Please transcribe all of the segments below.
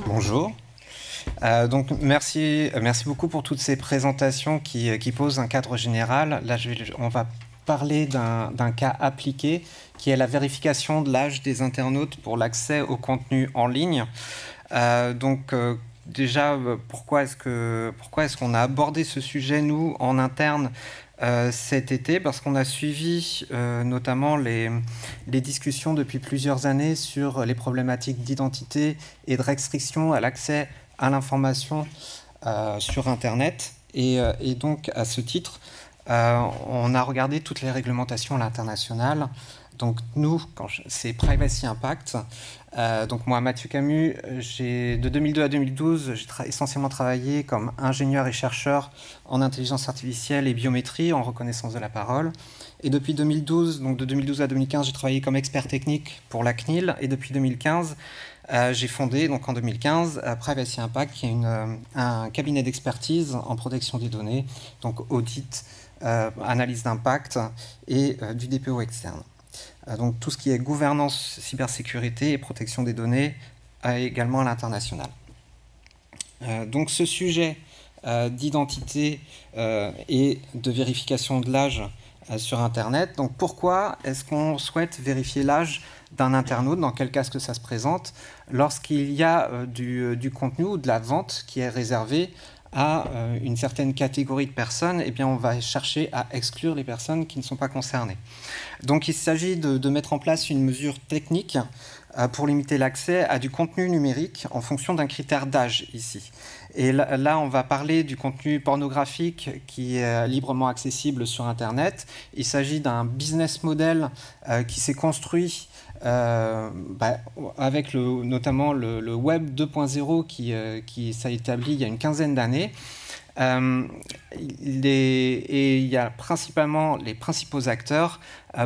Bonjour. Donc merci beaucoup pour toutes ces présentations qui posent un cadre général. Là, on va parler d'un cas appliqué qui est la vérification de l'âge des internautes pour l'accès au contenu en ligne. Déjà, pourquoi est-ce qu'on a abordé ce sujet, nous, en interne, cet été? Parce qu'on a suivi notamment les discussions depuis plusieurs années sur les problématiques d'identité et de restriction à l'accès à l'information sur Internet. Et donc, à ce titre, on a regardé toutes les réglementations à l'international. Donc nous, c'est Privacy Impact. Donc moi, Mathieu Camus, de 2002 à 2012, j'ai essentiellement travaillé comme ingénieur et chercheur en intelligence artificielle et biométrie, en reconnaissance de la parole. Et depuis 2012, donc de 2012 à 2015, j'ai travaillé comme expert technique pour la CNIL. Et depuis 2015, j'ai fondé, donc en 2015, Privacy Impact, qui est un cabinet d'expertise en protection des données, donc audit, analyse d'impact et du DPO externe. Donc tout ce qui est gouvernance, cybersécurité et protection des données, également à l'international. Donc ce sujet d'identité et de vérification de l'âge sur Internet. Donc pourquoi est-ce qu'on souhaite vérifier l'âge d'un internaute? Dans quel cas est-ce que ça se présente? Lorsqu'il y a du contenu ou de la vente qui est réservé à une certaine catégorie de personnes, eh bien on va chercher à exclure les personnes qui ne sont pas concernées. Donc il s'agit de mettre en place une mesure technique pour limiter l'accès à du contenu numérique en fonction d'un critère d'âge ici. Et là, on va parler du contenu pornographique qui est librement accessible sur Internet. Il s'agit d'un business model qui s'est construit avec notamment le Web 2.0 qui s'est établi il y a une quinzaine d'années. Et il y a principalement les principaux acteurs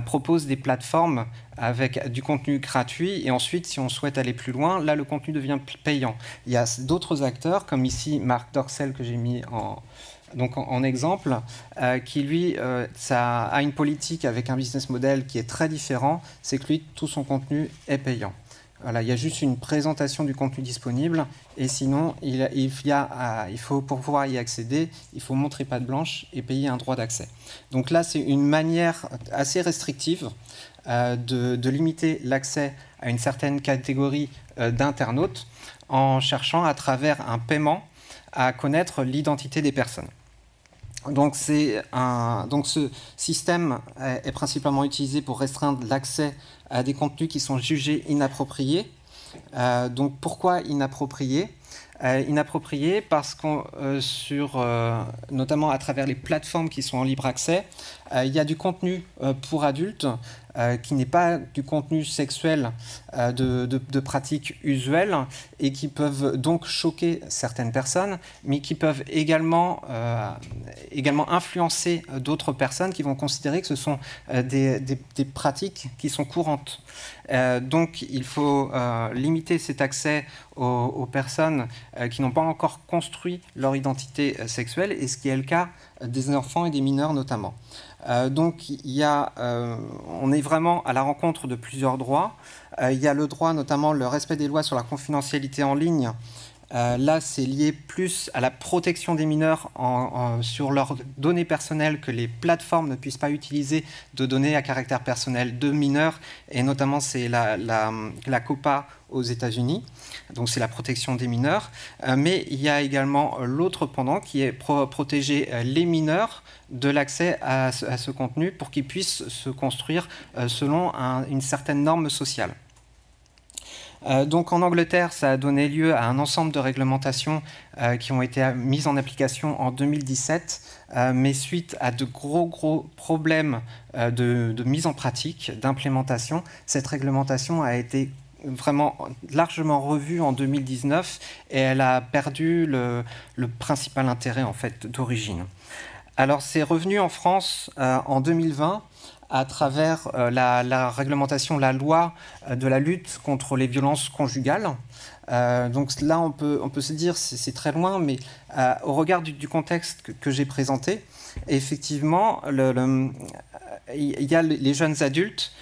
proposent des plateformes avec du contenu gratuit, et ensuite, si on souhaite aller plus loin, là, le contenu devient payant. Il y a d'autres acteurs, comme ici Marc Dorcel, que j'ai mis en exemple, qui lui a une politique avec un business model qui est très différent, c'est que lui, tout son contenu est payant. Voilà, il y a juste une présentation du contenu disponible, et sinon, il faut, pour pouvoir y accéder, il faut montrer patte blanche et payer un droit d'accès. Donc là, c'est une manière assez restrictive de limiter l'accès à une certaine catégorie d'internautes en cherchant à travers un paiement à connaître l'identité des personnes. Donc ce système est principalement utilisé pour restreindre l'accès à des contenus qui sont jugés inappropriés. Donc pourquoi inappropriés? Inappropriés parce notamment à travers les plateformes qui sont en libre accès, il y a du contenu pour adultes qui n'est pas du contenu sexuel de pratiques usuelles et qui peuvent donc choquer certaines personnes, mais qui peuvent également influencer d'autres personnes qui vont considérer que ce sont des pratiques qui sont courantes. Donc il faut limiter cet accès aux personnes qui n'ont pas encore construit leur identité sexuelle, et ce qui est le cas des enfants et des mineurs notamment. Donc on est vraiment à la rencontre de plusieurs droits. Il y a le droit, notamment le respect des lois sur la confidentialité en ligne. Là, c'est lié plus à la protection des mineurs sur leurs données personnelles, que les plateformes ne puissent pas utiliser de données à caractère personnel de mineurs, et notamment c'est la COPPA aux États-Unis. Donc c'est la protection des mineurs. Mais il y a également l'autre pendant qui est protéger les mineurs de l'accès à ce contenu pour qu'ils puissent se construire selon une certaine norme sociale. Donc en Angleterre, ça a donné lieu à un ensemble de réglementations qui ont été mises en application en 2017, mais suite à de gros problèmes de mise en pratique, d'implémentation, cette réglementation a été vraiment largement revue en 2019, et elle a perdu le principal intérêt en fait d'origine. Alors c'est revenu en France en 2020 à travers la réglementation, la loi de la lutte contre les violences conjugales. Donc là, on peut se dire c'est très loin, mais au regard du contexte que j'ai présenté, effectivement, il y a les jeunes adultes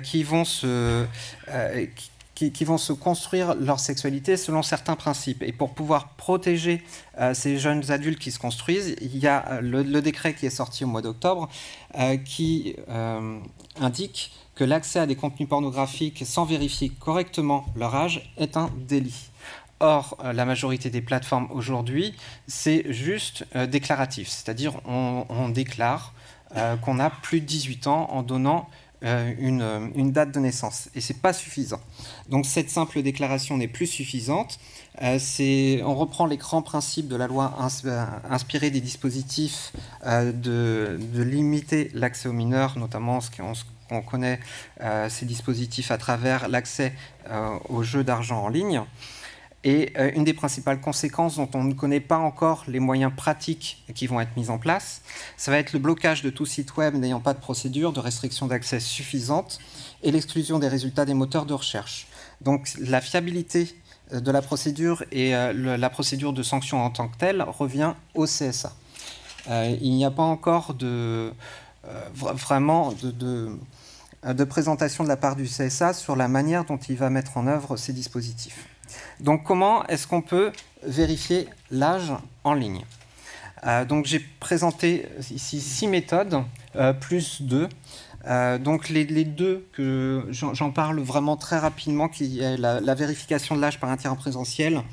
qui vont qui vont se construire leur sexualité selon certains principes. Et pour pouvoir protéger ces jeunes adultes qui se construisent, il y a le décret qui est sorti au mois d'octobre qui indique que l'accès à des contenus pornographiques sans vérifier correctement leur âge est un délit. Or, la majorité des plateformes aujourd'hui, c'est juste déclaratif, c'est-à-dire on déclare qu'on a plus de 18 ans en donnant une date de naissance. Et ce n'est pas suffisant. Donc cette simple déclaration n'est plus suffisante. On reprend les grands principes de la loi inspirés des dispositifs de limiter l'accès aux mineurs, notamment on connaît ces dispositifs à travers l'accès aux jeux d'argent en ligne. Et une des principales conséquences dont on ne connaît pas encore les moyens pratiques qui vont être mis en place, ça va être le blocage de tout site web n'ayant pas de procédure de restriction d'accès suffisante et l'exclusion des résultats des moteurs de recherche. Donc la fiabilité de la procédure et la procédure de sanction en tant que telle revient au CSA. Il n'y a pas encore vraiment de présentation de la part du CSA sur la manière dont il va mettre en œuvre ces dispositifs. Donc comment est-ce qu'on peut vérifier l'âge en ligne? Donc j'ai présenté ici 6 méthodes, plus 2. Donc les deux, que j'en parle vraiment très rapidement, qui est la vérification de l'âge par un tiers en présentiel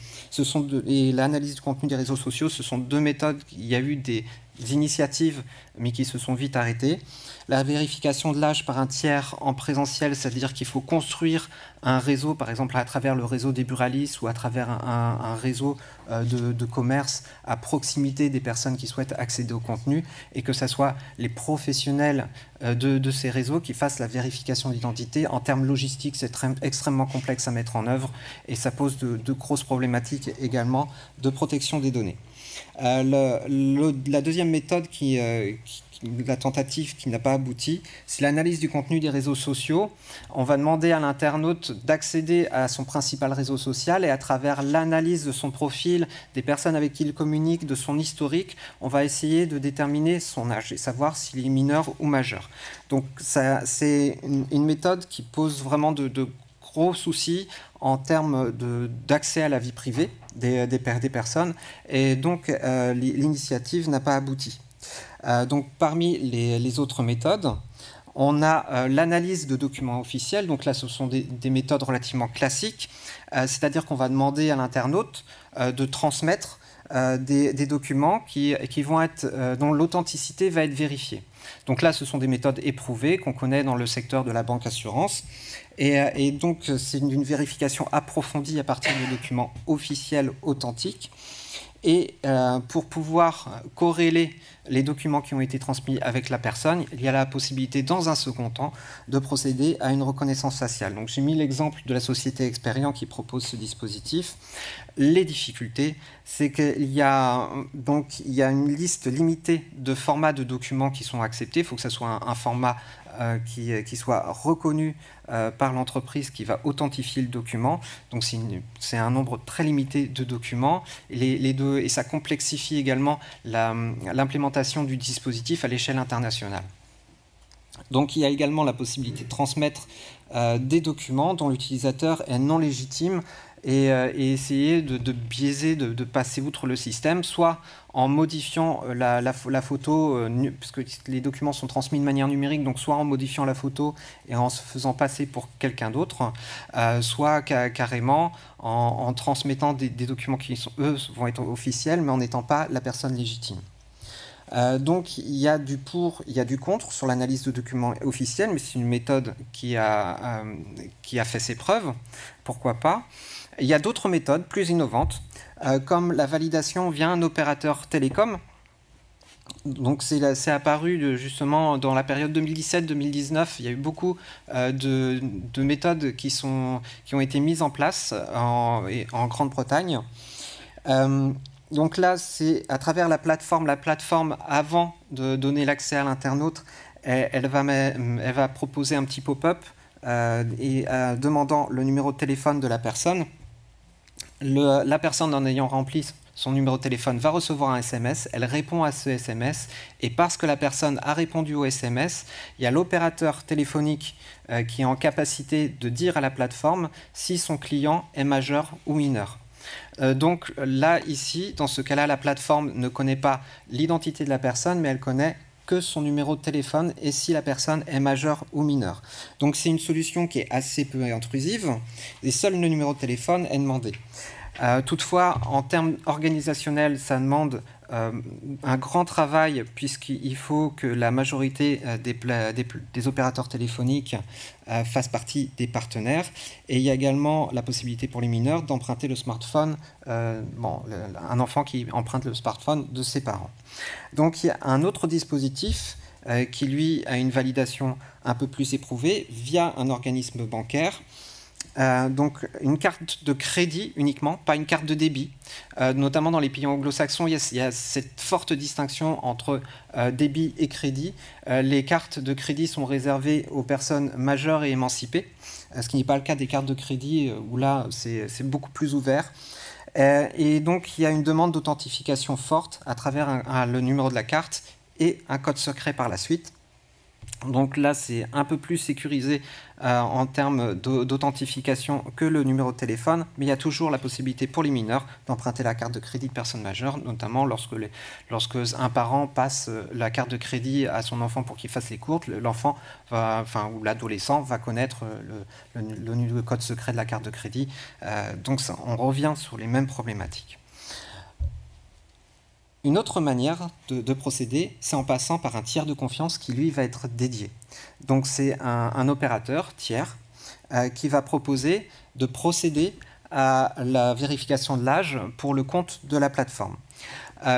et l'analyse du contenu des réseaux sociaux, ce sont 2 méthodes. Il y a eu des initiatives, mais qui se sont vite arrêtées. La vérification de l'âge par un tiers en présentiel, c'est-à-dire qu'il faut construire un réseau, par exemple à travers le réseau des buralistes ou à travers un réseau de commerce à proximité des personnes qui souhaitent accéder au contenu, et que ce soit les professionnels de ces réseaux qui fassent la vérification d'identité. En termes logistiques, c'est extrêmement complexe à mettre en œuvre et ça pose de grosses problématiques également de protection des données. La deuxième méthode la tentative qui n'a pas abouti, c'est l'analyse du contenu des réseaux sociaux. On va demander à l'internaute d'accéder à son principal réseau social et à travers l'analyse de son profil, des personnes avec qui il communique, de son historique, on va essayer de déterminer son âge et savoir s'il est mineur ou majeur. Donc c'est une méthode qui pose vraiment de gros soucis en termes d'accès à la vie privée des personnes, et donc l'initiative n'a pas abouti. Donc parmi les autres méthodes, on a l'analyse de documents officiels. Donc là, ce sont des méthodes relativement classiques, c'est-à-dire qu'on va demander à l'internaute de transmettre des documents dont l'authenticité va être vérifiée. Donc là, ce sont des méthodes éprouvées qu'on connaît dans le secteur de la banque assurance. Et donc, c'est une vérification approfondie à partir de documents officiels authentiques. Et pour pouvoir corréler les documents qui ont été transmis avec la personne, il y a la possibilité, dans un second temps, de procéder à une reconnaissance faciale. Donc j'ai mis l'exemple de la société Experian qui propose ce dispositif. Les difficultés, c'est qu'il y a une liste limitée de formats de documents qui sont acceptés. Il faut que ce soit un format qui soit reconnu par l'entreprise qui va authentifier le document. Donc c'est un nombre très limité de documents. Et ça complexifie également l'implémentation du dispositif à l'échelle internationale. Donc il y a également la possibilité de transmettre des documents dont l'utilisateur est non légitime et essayer de biaiser, de passer outre le système, soit en modifiant la photo, puisque les documents sont transmis de manière numérique, donc soit en modifiant la photo et en se faisant passer pour quelqu'un d'autre, soit carrément en transmettant des documents qui, eux, vont être officiels, mais en n'étant pas la personne légitime. Donc il y a du pour, il y a du contre sur l'analyse de documents officiels, mais c'est une méthode qui a fait ses preuves, pourquoi pas. Il y a d'autres méthodes plus innovantes, comme la validation via un opérateur télécom. Donc c'est apparu justement dans la période 2017-2019. Il y a eu beaucoup de méthodes qui ont été mises en place en Grande-Bretagne. Donc là, c'est à travers la plateforme. La plateforme, avant de donner l'accès à l'internaute, elle va proposer un petit pop-up demandant le numéro de téléphone de la personne. La personne, en ayant rempli son numéro de téléphone, va recevoir un SMS, elle répond à ce SMS, et parce que la personne a répondu au SMS, il y a l'opérateur téléphonique qui est en capacité de dire à la plateforme si son client est majeur ou mineur. Donc là, ici, dans ce cas-là, la plateforme ne connaît pas l'identité de la personne, mais elle connaît que son numéro de téléphone et si la personne est majeure ou mineure. Donc c'est une solution qui est assez peu intrusive et seul le numéro de téléphone est demandé. Toutefois, en termes organisationnels, ça demande un grand travail puisqu'il faut que la majorité des opérateurs téléphoniques fassent partie des partenaires. Et il y a également la possibilité pour les mineurs d'emprunter le smartphone, un enfant qui emprunte le smartphone de ses parents. Donc il y a un autre dispositif qui, lui, a une validation un peu plus éprouvée via un organisme bancaire. Donc une carte de crédit uniquement, pas une carte de débit. Notamment dans les pays anglo-saxons, il y a cette forte distinction entre débit et crédit. Les cartes de crédit sont réservées aux personnes majeures et émancipées, ce qui n'est pas le cas des cartes de crédit où là c'est beaucoup plus ouvert. Et donc il y a une demande d'authentification forte à travers le numéro de la carte et un code secret par la suite. Donc là, c'est un peu plus sécurisé en termes d'authentification que le numéro de téléphone, mais il y a toujours la possibilité pour les mineurs d'emprunter la carte de crédit de personnes majeures, notamment lorsque un parent passe la carte de crédit à son enfant pour qu'il fasse les courses, l'enfant ou l'adolescent va connaître le code secret de la carte de crédit. Donc on revient sur les mêmes problématiques. Une autre manière de procéder, c'est en passant par un tiers de confiance qui, lui, va être dédié. Donc, c'est un opérateur tiers qui va proposer de procéder à la vérification de l'âge pour le compte de la plateforme.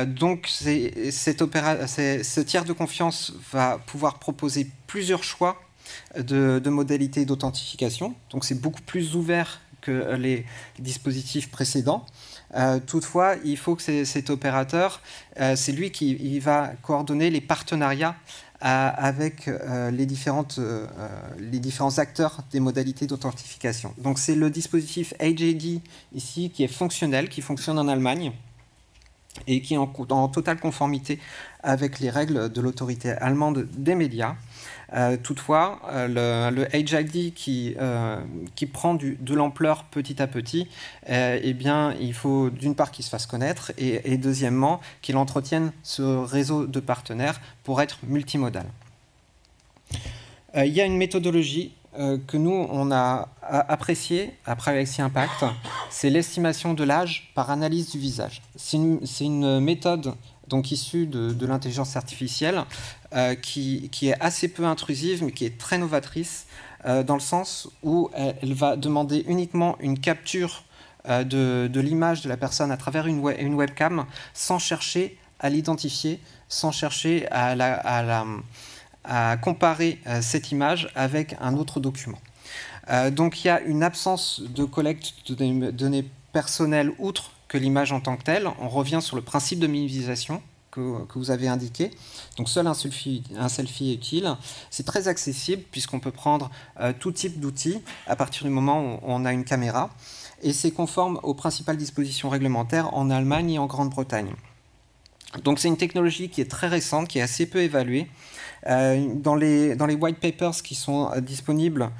Donc, ce tiers de confiance va pouvoir proposer plusieurs choix de modalités d'authentification. Donc, c'est beaucoup plus ouvert que les dispositifs précédents. Toutefois, il faut que cet opérateur, c'est lui qui va coordonner les partenariats avec les différents acteurs des modalités d'authentification. Donc c'est le dispositif AJD ici qui est fonctionnel, qui fonctionne en Allemagne et qui est en totale conformité avec les règles de l'autorité allemande des médias. Toutefois, le HID qui prend de l'ampleur petit à petit, eh bien, il faut d'une part qu'il se fasse connaître et deuxièmement qu'il entretienne ce réseau de partenaires pour être multimodal. Il y a une méthodologie que nous, on a appréciée à Privacy Impact, c'est l'estimation de l'âge par analyse du visage. C'est une méthode donc issue de l'intelligence artificielle, qui est assez peu intrusive, mais qui est très novatrice, dans le sens où elle va demander uniquement une capture de l'image de la personne à travers une webcam, sans chercher à l'identifier, sans chercher à comparer cette image avec un autre document. Donc il y a une absence de collecte de données personnelles outre que l'image en tant que telle. On revient sur le principe de minimisation que vous avez indiqué. Donc seul un selfie est utile. C'est très accessible puisqu'on peut prendre tout type d'outils à partir du moment où on a une caméra. Et c'est conforme aux principales dispositions réglementaires en Allemagne et en Grande-Bretagne. Donc c'est une technologie qui est très récente, qui est assez peu évaluée. Dans les white papers qui sont disponibles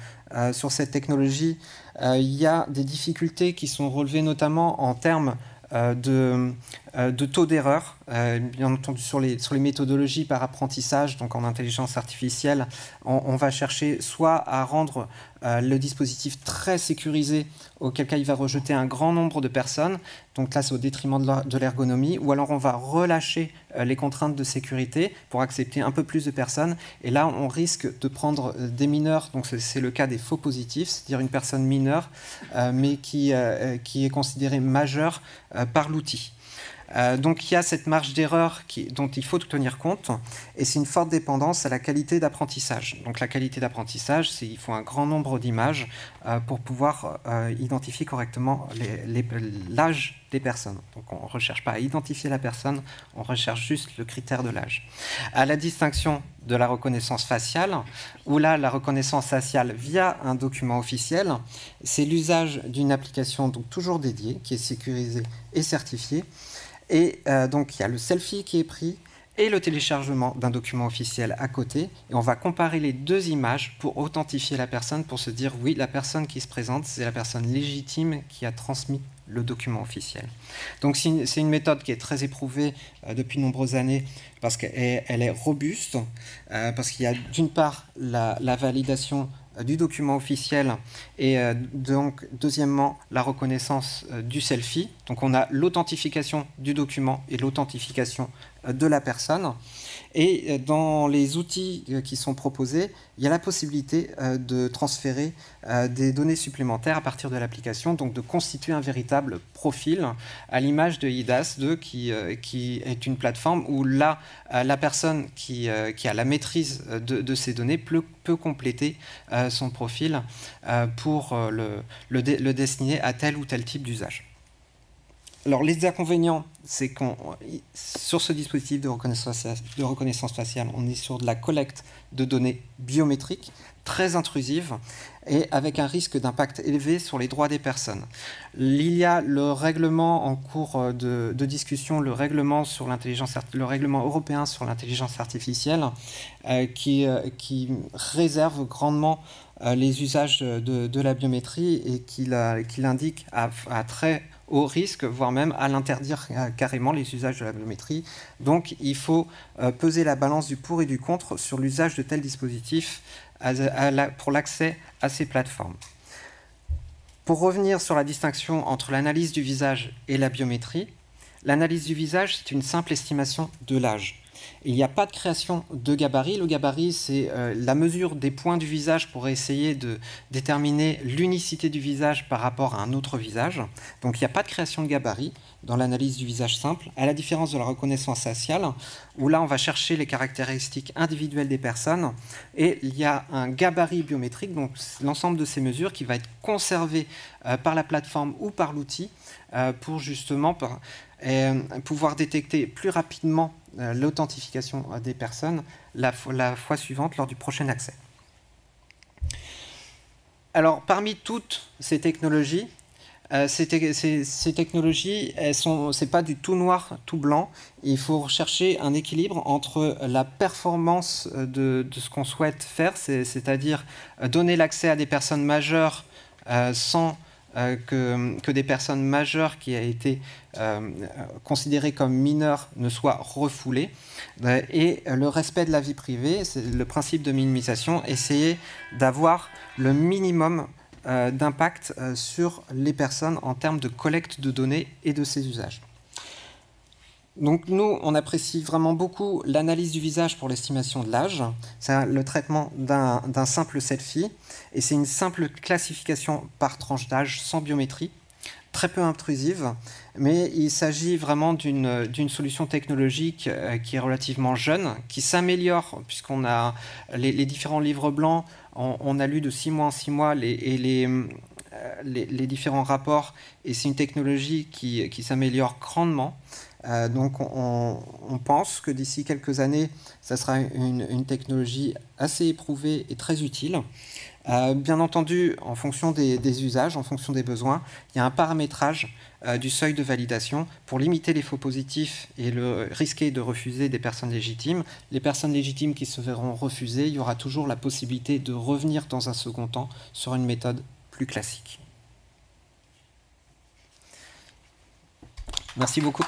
sur cette technologie, il y a des difficultés qui sont relevées notamment en termes de taux d'erreur, bien entendu sur les méthodologies par apprentissage, donc en intelligence artificielle, on va chercher soit à rendre le dispositif très sécurisé, auquel cas il va rejeter un grand nombre de personnes, donc là c'est au détriment de l'ergonomie, ou alors on va relâcher les contraintes de sécurité pour accepter un peu plus de personnes, et là on risque de prendre des mineurs, donc c'est le cas des faux positifs, c'est-à-dire une personne mineure, mais qui est considérée majeure par l'outil. Donc il y a cette marge d'erreur dont il faut tenir compte, et c'est une forte dépendance à la qualité d'apprentissage. Donc la qualité d'apprentissage, c'est qu'il faut un grand nombre d'images pour pouvoir identifier correctement l'âge des personnes. Donc on ne recherche pas à identifier la personne, on recherche juste le critère de l'âge. À la distinction de la reconnaissance faciale, où là la reconnaissance faciale via un document officiel, c'est l'usage d'une application donc toujours dédiée, qui est sécurisée et certifiée, Et donc, il y a le selfie qui est pris et le téléchargement d'un document officiel à côté. Et on va comparer les deux images pour authentifier la personne, pour se dire, oui, la personne qui se présente, c'est la personne légitime qui a transmis le document officiel. Donc, c'est une méthode qui est très éprouvée depuis de nombreuses années parce qu'elle est robuste, parce qu'il y a d'une part la validation du document officiel et donc deuxièmement la reconnaissance du selfie. Donc on a l'authentification du document et l'authentification de la personne. Et dans les outils qui sont proposés, il y a la possibilité de transférer des données supplémentaires à partir de l'application, donc de constituer un véritable profil à l'image de IDAS2 qui est une plateforme où là, la personne qui a la maîtrise de ces données peut compléter son profil pour le destiner à tel ou tel type d'usage. Alors, les inconvénients, c'est qu'on sur ce dispositif de reconnaissance faciale, on est sur de la collecte de données biométriques très intrusives et avec un risque d'impact élevé sur les droits des personnes. Il y a le règlement en cours de discussion, le règlement européen sur l'intelligence artificielle, qui réserve grandement les usages de la biométrie et qui l'indique à très haut risque, voire même à l'interdire carrément les usages de la biométrie. Donc il faut peser la balance du pour et du contre sur l'usage de tels dispositifs pour l'accès à ces plateformes. Pour revenir sur la distinction entre l'analyse du visage et la biométrie, l'analyse du visage, c'est une simple estimation de l'âge. Il n'y a pas de création de gabarit. Le gabarit, c'est la mesure des points du visage pour essayer de déterminer l'unicité du visage par rapport à un autre visage. Donc il n'y a pas de création de gabarit dans l'analyse du visage simple, à la différence de la reconnaissance faciale, où là on va chercher les caractéristiques individuelles des personnes, et il y a un gabarit biométrique, donc l'ensemble de ces mesures qui va être conservé par la plateforme ou par l'outil pour justement pouvoir détecter plus rapidement l'authentification des personnes la fois suivante lors du prochain accès. Alors, parmi toutes ces technologies, ces technologies, c'est pas du tout noir, tout blanc. Il faut rechercher un équilibre entre la performance de ce qu'on souhaite faire, c'est-à-dire donner l'accès à des personnes majeures sans que des personnes majeures qui a été considérées comme mineures ne soient refoulées, et le respect de la vie privée, c'est le principe de minimisation, essayer d'avoir le minimum d'impact sur les personnes en termes de collecte de données et de ses usages. Donc nous, on apprécie vraiment beaucoup l'analyse du visage pour l'estimation de l'âge. C'est le traitement d'un simple selfie, et c'est une simple classification par tranche d'âge sans biométrie, très peu intrusive, mais il s'agit vraiment d'une solution technologique qui est relativement jeune, qui s'améliore, puisqu'on a les différents livres blancs, on a lu de 6 mois en 6 mois les différents rapports, et c'est une technologie qui s'améliore grandement. Donc on pense que d'ici quelques années, ça sera une technologie assez éprouvée et très utile. Bien entendu, en fonction des usages, en fonction des besoins, il y a un paramétrage du seuil de validation pour limiter les faux positifs et risquer de refuser des personnes légitimes. Les personnes légitimes qui se verront refuser, il y aura toujours la possibilité de revenir dans un second temps sur une méthode plus classique. Merci beaucoup.